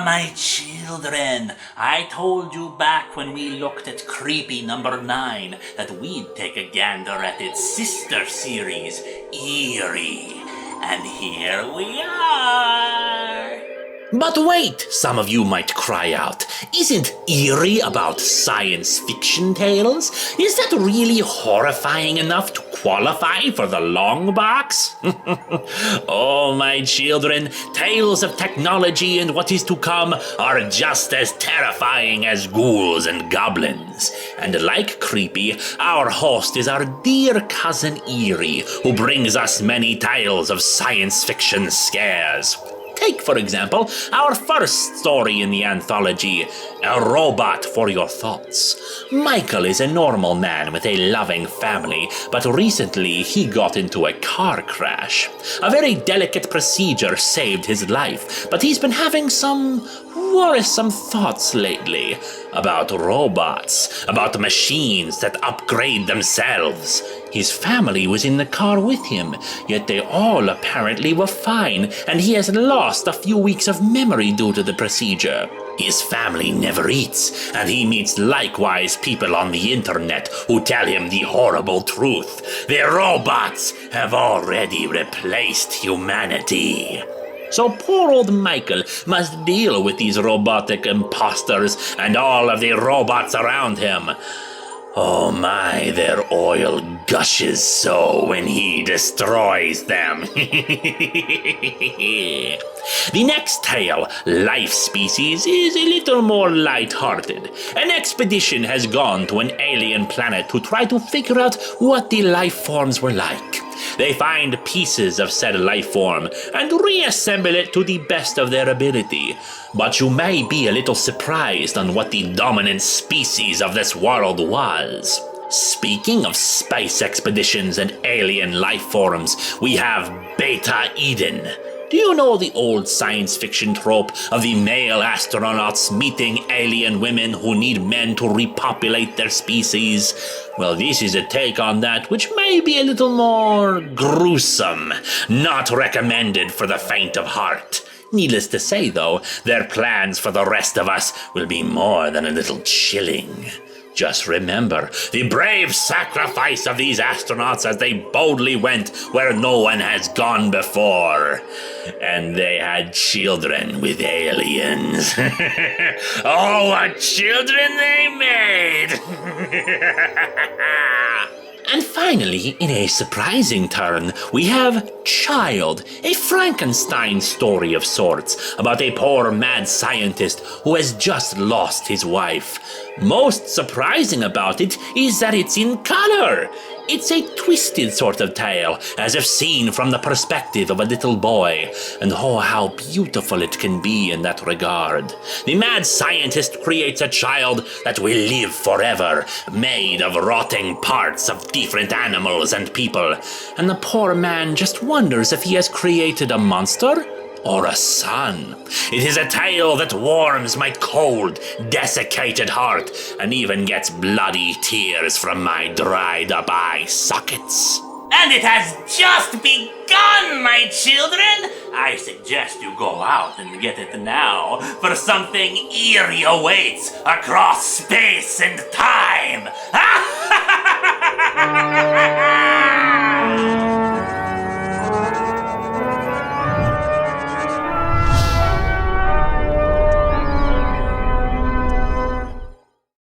my children, I told you back when we looked at Creepy number 9 that we'd take a gander at its sister series, Eerie. And here we are! But wait, some of you might cry out. Isn't Eerie about science fiction tales? Is that really horrifying enough to qualify for the Longbox? Oh, my children, tales of technology and what is to come are just as terrifying as ghouls and goblins. And like Creepy, our host is our dear cousin Eerie, who brings us many tales of science fiction scares. Take, for example, our first story in the anthology, A Robot for Your Thoughts. Michael is a normal man with a loving family, but recently he got into a car crash. A very delicate procedure saved his life, but he's been having some worrisome thoughts lately about robots, about machines that upgrade themselves. His family was in the car with him, yet they all apparently were fine, and he has lost a few weeks of memory due to the procedure. His family never eats, and he meets likewise people on the internet who tell him the horrible truth. The robots have already replaced humanity. So poor old Michael must deal with these robotic imposters and all of the robots around him. Oh my, their oil gushes so when he destroys them. The next tale, Life Species, is a little more light-hearted. An expedition has gone to an alien planet to try to figure out what the life forms were like. They find pieces of said life form and reassemble it to the best of their ability. But you may be a little surprised on what the dominant species of this world was. Speaking of space expeditions and alien life forms, we have Beta Eden. Do you know the old science fiction trope of the male astronauts meeting alien women who need men to repopulate their species? Well, this is a take on that which may be a little more gruesome, not recommended for the faint of heart. Needless to say, though, their plans for the rest of us will be more than a little chilling. Just remember the brave sacrifice of these astronauts as they boldly went where no one has gone before. And they had children with aliens. Oh, what children they made! And finally, in a surprising turn, we have Child, a Frankenstein story of sorts, about a poor mad scientist who has just lost his wife. Most surprising about it is that it's in color. It's a twisted sort of tale, as if seen from the perspective of a little boy, and oh, how beautiful it can be in that regard. The mad scientist creates a child that will live forever, made of rotting parts of different animals and people, and the poor man just wonders if he has created a monster or a son. It is a tale that warms my cold, desiccated heart and even gets bloody tears from my dried up eye sockets. And it has just begun, my children! I suggest you go out and get it now, for something eerie awaits across space and time!